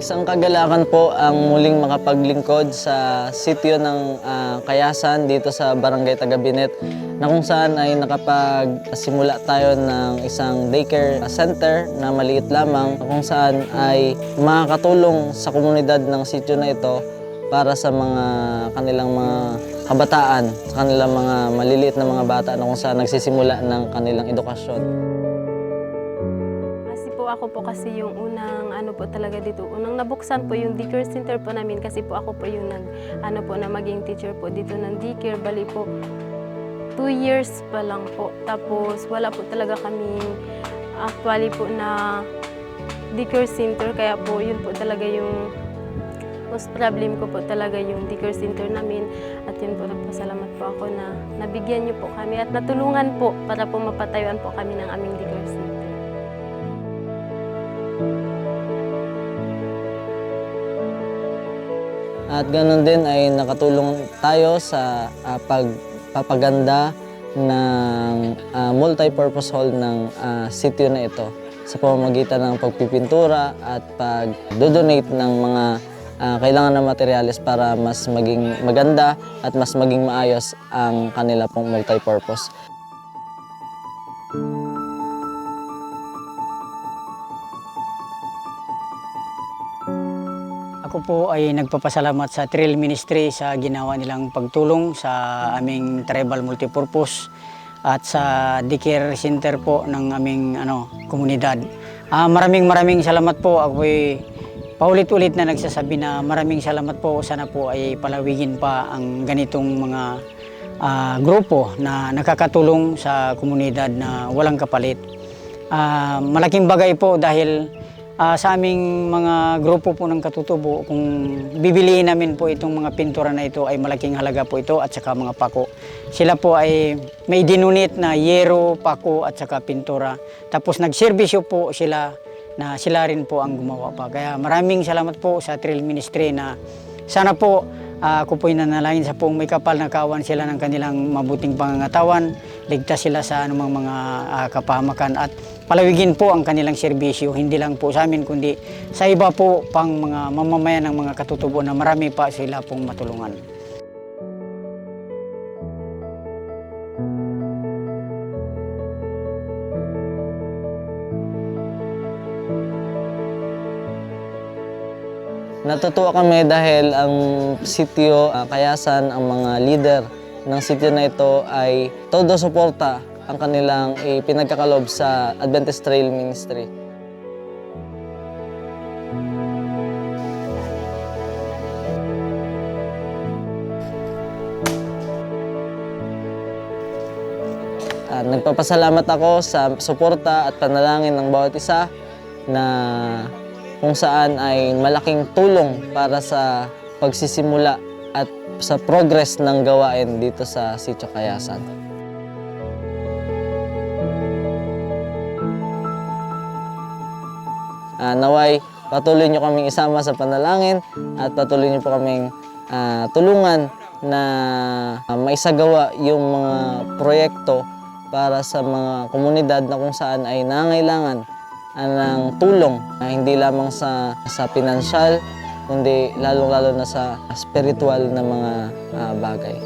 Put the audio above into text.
Isang kagalakan po ang muling makapaglingkod sa sitio ng Kayasan dito sa Barangay Tagabinet na kung saan ay nakapagsimula tayo ng isang daycare center na maliit lamang kung saan ay makakatulong sa komunidad ng sitio na ito para sa mga kanilang mga kabataan, sa kanilang mga maliliit na mga bata na kung saan nagsisimula ng kanilang edukasyon. Ako po kasi yung unang po talaga dito, unang nabuksan po yung daycare center po namin kasi po ako po yung na maging teacher po dito ng daycare. Bali po 2 years pa lang po. Tapos wala po talaga kaming actually po na daycare center, kaya po yun po talaga yung most problem ko po talaga yung daycare center namin. At yun po, nagpasalamat po ako na nabigyan niyo po kami at natulungan po para po mapatayuan po kami ng aming daycare center. At ganoon din ay nakatulong tayo sa pagpapaganda ng multi-purpose hall ng sitio na ito sa pamamagitan ng pagpipintura at pag-donate ng mga kailangan na materyales para mas maging maganda at mas maging maayos ang kanila pong multi-purpose. Ako po ay nagpapasalamat sa Trail Ministry sa ginawa nilang pagtulong sa aming tribal multipurpose at sa daycare center po ng aming komunidad. Maraming salamat po. Ako ay paulit-ulit na nagsasabi na maraming salamat po. Sana po ay palawigin pa ang ganitong mga grupo na nakakatulong sa komunidad na walang kapalit. Malaking bagay po dahil sa aming mga grupo po ng katutubo, kung bibiliin namin po itong mga pintura na ito ay malaking halaga po ito at saka mga pako. Sila po ay may dinunit na yero, pako at saka pintura. Tapos nagserbisyo po sila na sila rin po ang gumawa pa. Kaya maraming salamat po sa Trail Ministry na sana po ako po'y nanalangin sa poong may kapal na kawan sila ng kanilang mabuting pangangatawan, ligtas sila sa anumang mga kapahamakan at palawigin po ang kanilang serbisyo, hindi lang po sa amin kundi sa iba po pang mga mamamayan ng mga katutubo na marami pa sila pong matulungan. Natutuwa kami dahil ang sitio Kayasan, ang mga leader ng sitio na ito ay todo suporta ang kanilang ipinagkakalob sa Adventist Trail Ministry. Nagpapasalamat ako sa suporta at panalangin ng bawat isa na kung saan ay malaking tulong para sa pagsisimula at sa progress ng gawain dito sa Sitio Kayasan. Naway patuloy niyo kaming isama sa panalangin at patuloy niyo po kaming tulungan na maisagawa yung mga proyekto para sa mga komunidad na kung saan ay nangangailangan ng tulong, hindi lamang sa pinansyal, kundi lalong-lalo na sa spiritual na mga bagay.